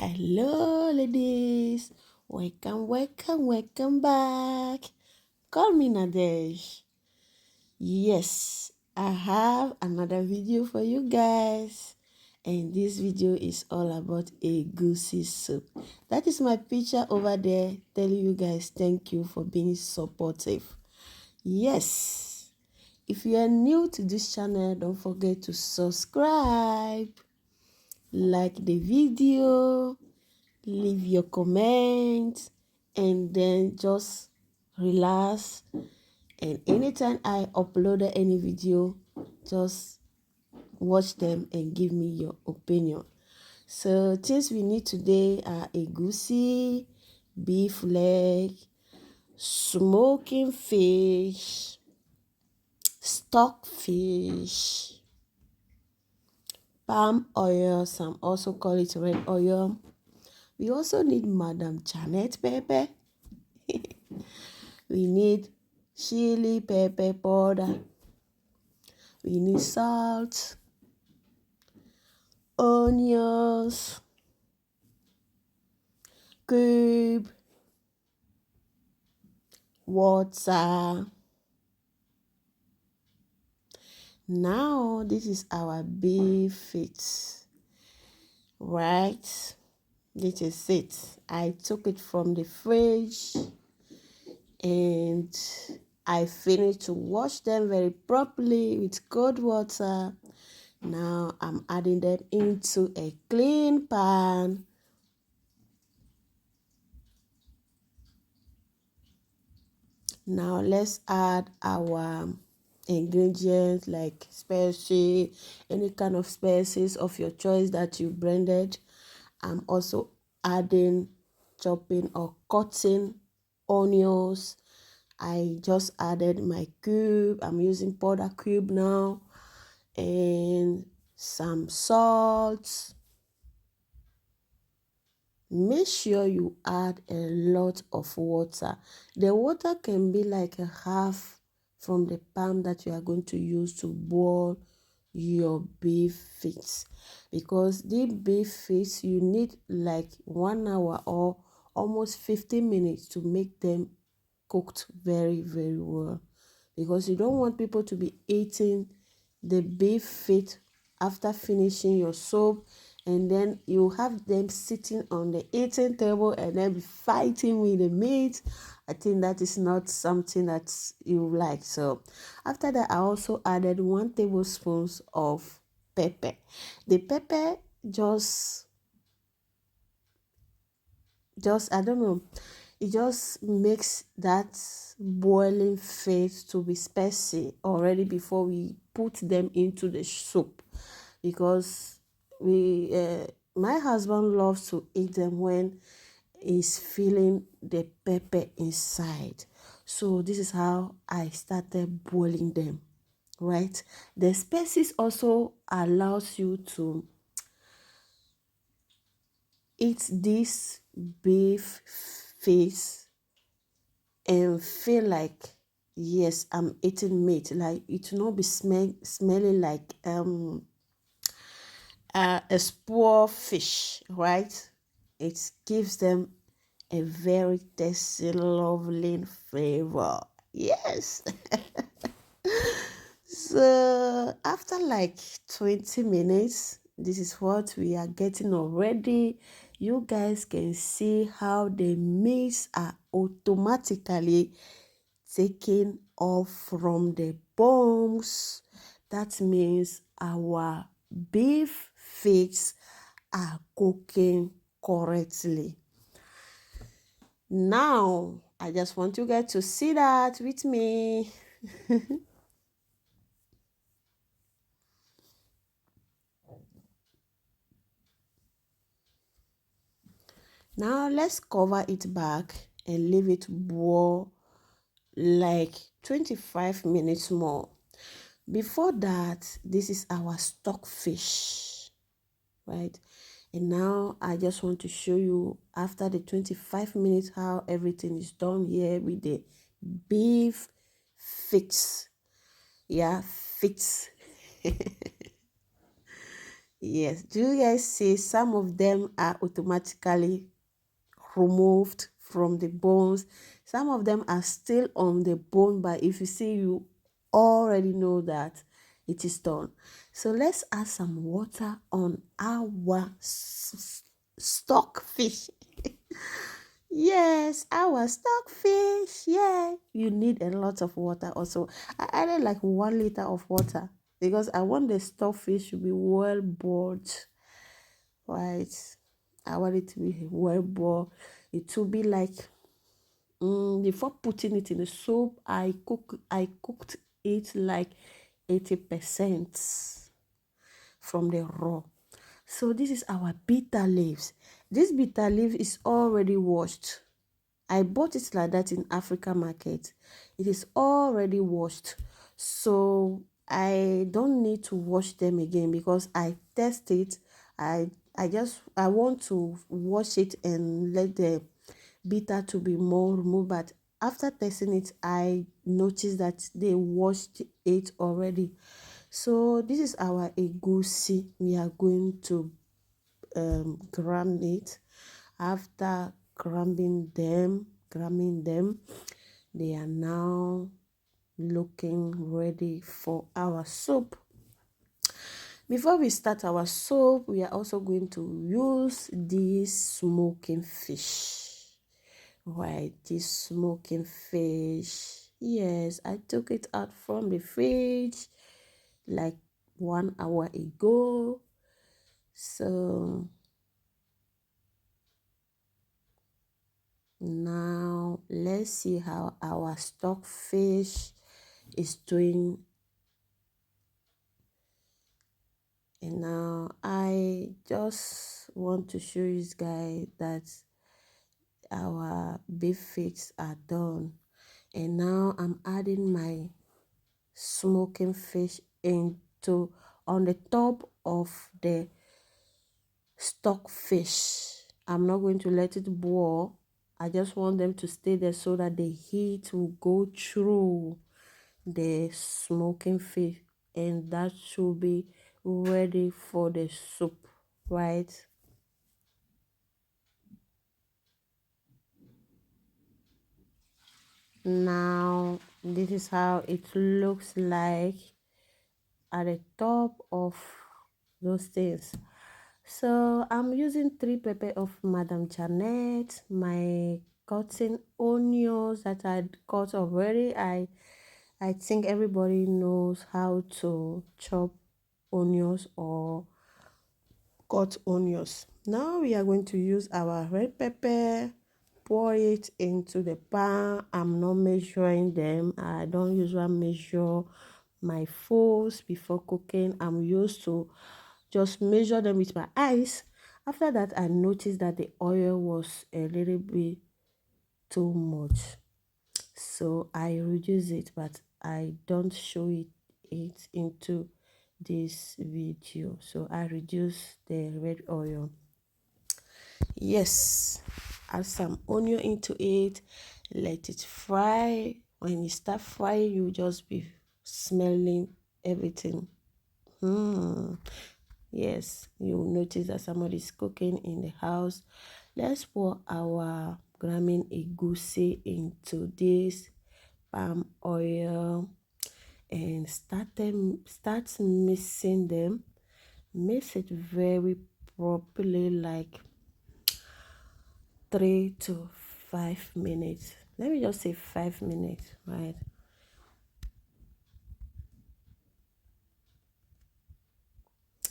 Hello, ladies. Welcome back. Call me Nadesh. Yes, I have another video for you guys. And this video is all about egusi soup. That is my picture over there telling you guys thank you for being supportive. Yes, if you are new to this channel, don't forget to subscribe, like the video, leave your comments, and then just relax. And anytime I upload any video, just watch them and give me your opinion. So things we need today are egusi, beef leg, smoking fish, stockfish, palm oil, some also call it red oil. We also need Madam Janet pepper. We need chili pepper powder. We need salt, onions, cube, water. Now this is our beef feet, right? This is it. I took it from the fridge and I finished to wash them very properly with cold water. Now I'm adding them into a clean pan. Now let's add our ingredients like spices, any kind of spices of your choice that you blended. I'm also adding chopping or cutting onions. I just added my cube. I'm using powder cube now, and some salt. Make sure you add a lot of water. The water can be like a half from the pan that you are going to use to boil your beef feet, because the beef feet you need like 1 hour or almost 15 minutes to make them cooked very well, because you don't want people to be eating the beef feet after finishing your soup, and then you have them sitting on the eating table and then be fighting with the meat. I think that is not something that you like. So after that, I also added 1 tablespoon of pepper. The pepper just I don't know, it just makes that boiling fish to be spicy already before we put them into the soup, because my husband loves to eat them when he's feeling the pepper inside. So this is how I started boiling them, right? The spices also allows you to eat this beef face and feel like, yes, I'm eating meat. Like it will not be smelling like a spoiled fish, right? It gives them a very tasty, lovely flavor. Yes. So after like 20 minutes, this is what we are getting already. You guys can see how the meats are automatically taken off from the bones. That means our beef feet are cooking correctly. Now I just want you guys to see that with me. Now let's cover it back and leave it boil like 25 minutes more. Before that, this is our stockfish, right? And now I just want to show you after the 25 minutes how everything is done here with the beef fix. Yeah, fix. Yes, do you guys see some of them are automatically removed from the bones? Some of them are still on the bone, but if you see, you already know that it is done. So let's add some water on our stockfish. Yes, our stockfish. Yeah, you need a lot of water also. I added like 1 liter of water because I want the stockfish to be well boiled, right? I want it to be well boiled. It will be like before putting it in the soup, I cooked it like 80% from the raw. So this is our bitter leaves. This bitter leaf is already washed. I bought it like that in Africa market. It is already washed. So I don't need to wash them again because I test it. I want to wash it and let the bitter to be more removed. But after testing it, I noticed that they washed it already. So this is our egusi. We are going to grind it. After grabbing them, they are now looking ready for our soup. Before we start our soup, we are also going to use this smoking fish. Right, this smoking fish. Yes, I took it out from the fridge like 1 hour ago. So now let's see how our stockfish is doing. And now I just want to show you guys that our beef feet are done. And now I'm adding my smoking fish into on the top of the stockfish. I'm not going to let it boil. I just want them to stay there so that the heat will go through the smoking fish, and that should be ready for the soup, right? Now this is how it looks like at the top of those things. So I'm using 3 pepper of Madame Janet, my cutting onions that I cut already. I think everybody knows how to chop onions or cut onions. Now we are going to use our red pepper, pour it into the pan. I'm not measuring them. I don't usually measure my foods before cooking. I'm used to just measure them with my eyes. After that, I noticed that the oil was a little bit too much, so I reduce it, but I don't show it into this video. So I reduce the red oil. Yes, add some onion into it, let it fry. When you start frying, you just be smelling everything. Yes, you'll notice that somebody is cooking in the house. Let's pour our gramming egusi into this palm oil and start mixing them. Mix it very properly, like 3 to 5 minutes. Let me just say 5 minutes, right?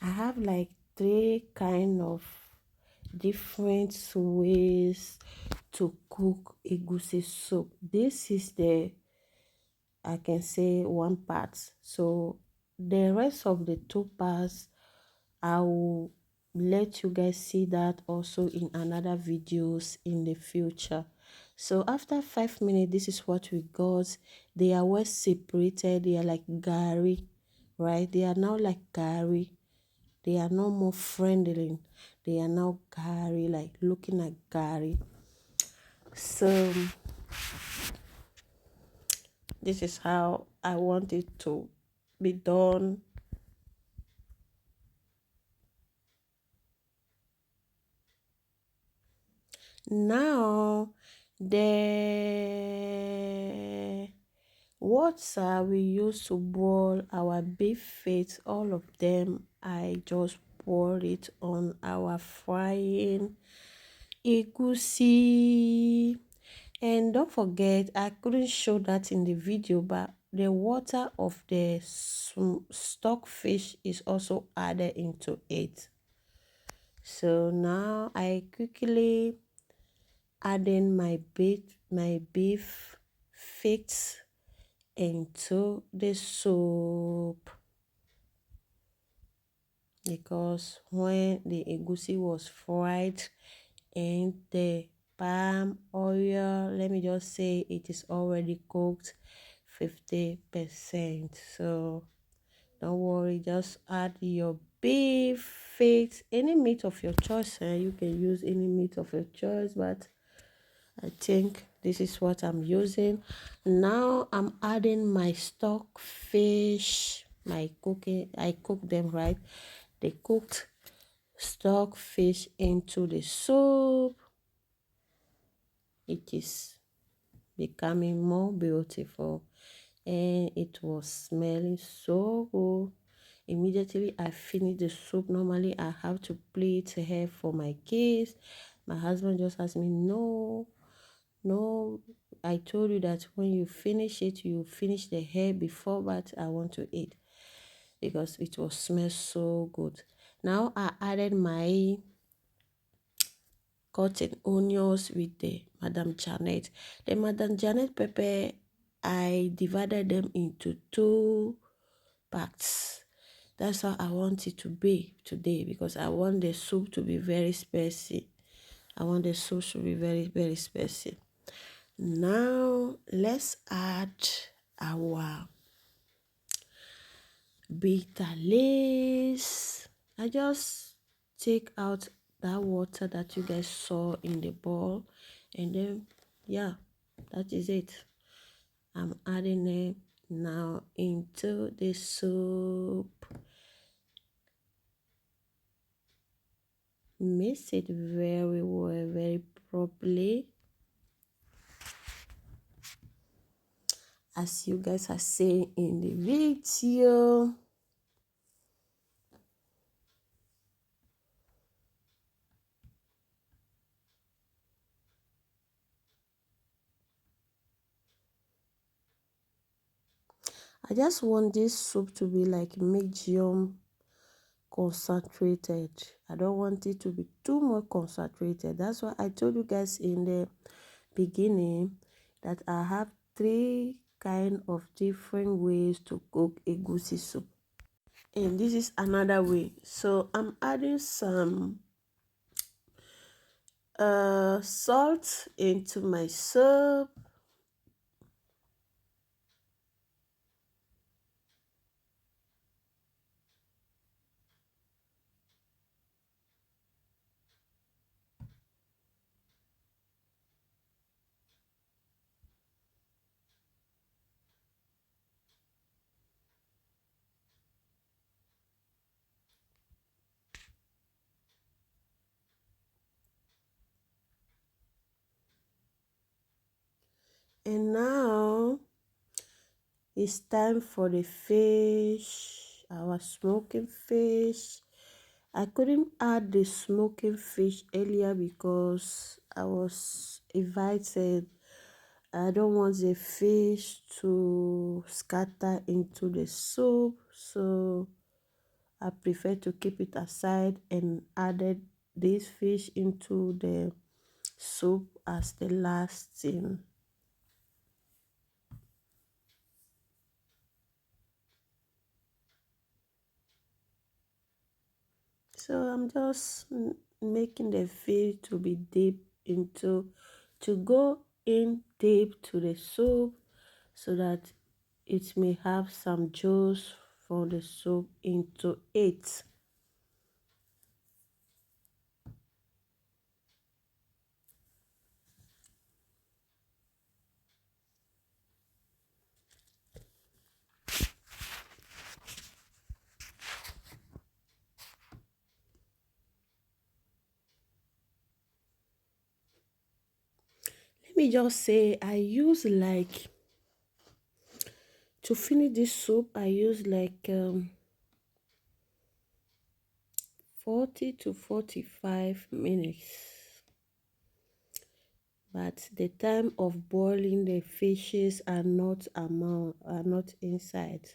I have like 3 kind of different ways to cook egusi soup. This is the, I can say, one part. So the rest of the 2 parts, I will let you guys see that also in another videos in the future. So after 5 minutes, this is what we got. They are well separated. They are like gari, right? They are now like gari. They are no more friendly. They are now gari, like looking like gari. So this is how I want it to be done. Now the water we use to boil our beef feet, all of them, I just pour it on our frying egusi. And don't forget, I couldn't show that in the video, but the water of the stockfish is also added into it. So now I quickly add in my beef feet into the soup, because when the egusi was fried in the palm oil, let me just say it is already cooked 50%. So don't worry, just add your beef feet, any meat of your choice. You can use any meat of your choice, but I think this is what I'm using. Now I'm adding my stock fish, I cook them, right? The cooked stock fish into the soup. It is becoming more beautiful and it was smelling so good. Immediately I finished the soup. Normally I have to plait hair for my kids. My husband just asked me, no, I told you that when you finish it, you finish the hair before, but I want to eat, because it was smell so good. Now I added my cutting onions with the Madam Janet. The Madam Janet pepper, I divided them into 2 parts. That's how I want it to be today, because I want the soup to be very spicy. I want the soup to be very, very spicy. Now let's add our bitter leaves. I just take out that water that you guys saw in the bowl, and then yeah, that is it. I'm adding it now into the soup. Mix it very well, very properly, as you guys are seeing in the video. I just want this soup to be like medium concentrated. I don't want it to be too much concentrated. That's why I told you guys in the beginning that I have 3 kind of different ways to cook egusi soup, and this is another way. So I'm adding some salt into my soup. And now it's time for the fish, our smoking fish. I couldn't add the smoking fish earlier because I was invited. I don't want the fish to scatter into the soup, so I prefer to keep it aside and added this fish into the soup as the last thing. So I'm just making the fish to be deep into, to go in deep to the soup, so that it may have some juice for the soup into it. me just say I use like, to finish this soup, I use like 40 to 45 minutes. But the time of boiling the fishes are not inside,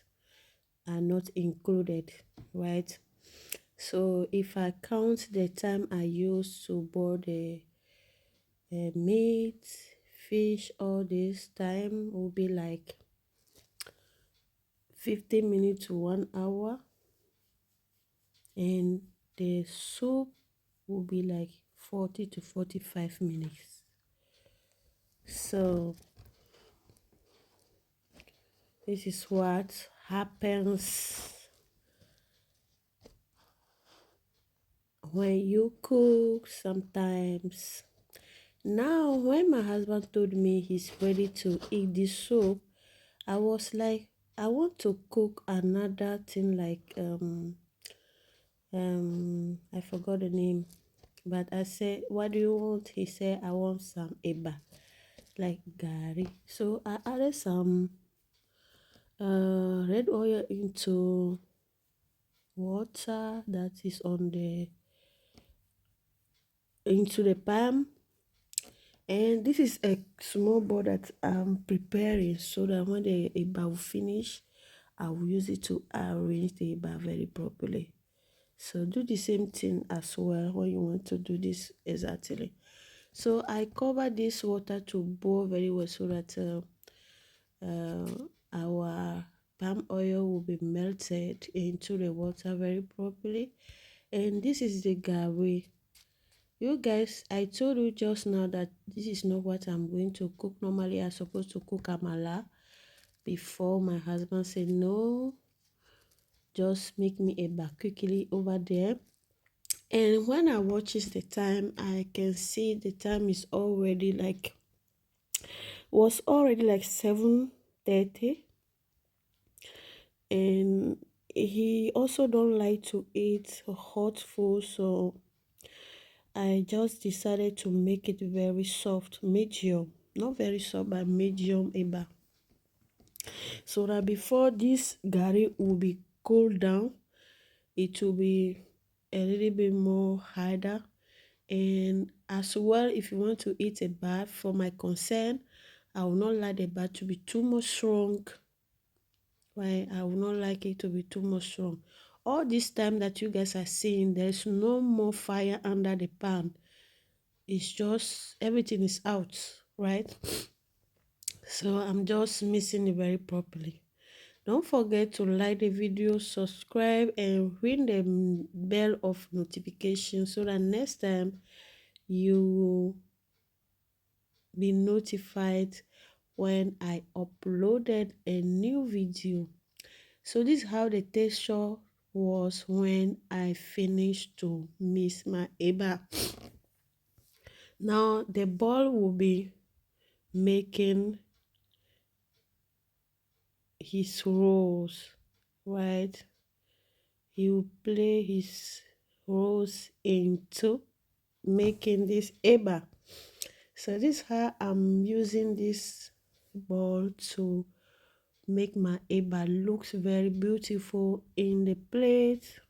are not included, right? So if I count the time I use to boil the meat, fish, all this time will be like 15 minutes to 1 hour, and the soup will be like 40 to 45 minutes. So this is what happens when you cook sometimes. Now, when my husband told me he's ready to eat this soup, I was like, I want to cook another thing like I forgot the name, but I said, what do you want? He said, I want some eba, like gari. So I added some red oil into water that is on the into the pan, and this is a small bowl that I'm preparing so that when the eba will finish, I will use it to arrange the eba very properly. So do the same thing as well when you want to do this exactly. So I cover this water to boil very well so that our palm oil will be melted into the water very properly. And this is the gari. You guys, I told you just now that this is not what I'm going to cook. Normally I'm supposed to cook amala before my husband said no, just make me a bak quickly over there. And when I watches the time, I can see the time is already like, was already like 7:30. And he also don't like to eat hot food, so I just decided to make it very soft, medium, not very soft, but medium eba, so that before this gari will be cooled down, it will be a little bit more harder. And as well, if you want to eat a bath, for my concern, I will not like the bath to be too much strong. Right? I will not like it to be too much strong. All this time that you guys are seeing, there's no more fire under the pan. It's just everything is out, right? So I'm just mixing it very properly. Don't forget to like the video, subscribe, and ring the bell of notification so that next time you will be notified when I uploaded a new video. So this is how the texture was when I finished to mix my eba. Now the ball will be making his roles, right? He will play his roles into making this eba. So this is how I'm using this ball to make my eba looks very beautiful in the plate.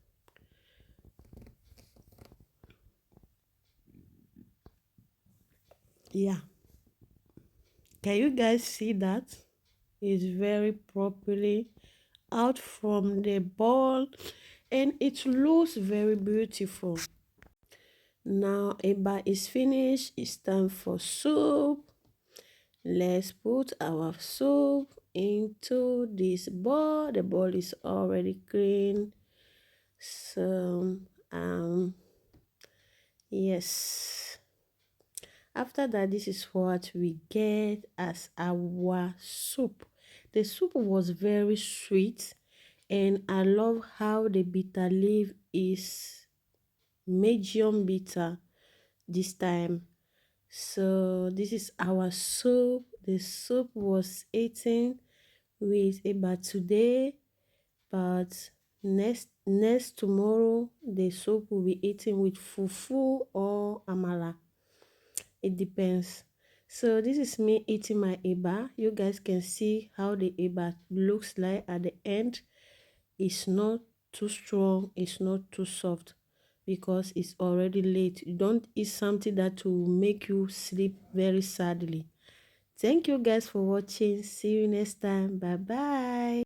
Yeah, can you guys see that? It's very properly out from the bowl and it looks very beautiful. Now eba is finished. It's time for soup. Let's put our soup into this bowl. The bowl is already clean. So yes, after that, this is what we get as our soup. The soup was very sweet, and I love how the bitter leaf is medium bitter this time. So this is our soup. The soup was eaten with eba today, but next tomorrow the soup will be eaten with fufu or amala. It depends. So this is me eating my eba. You guys can see how the eba looks like at the end. It's not too strong, it's not too soft, because it's already late. You don't eat something that will make you sleep very sadly. Thank you guys for watching. See you next time. Bye bye.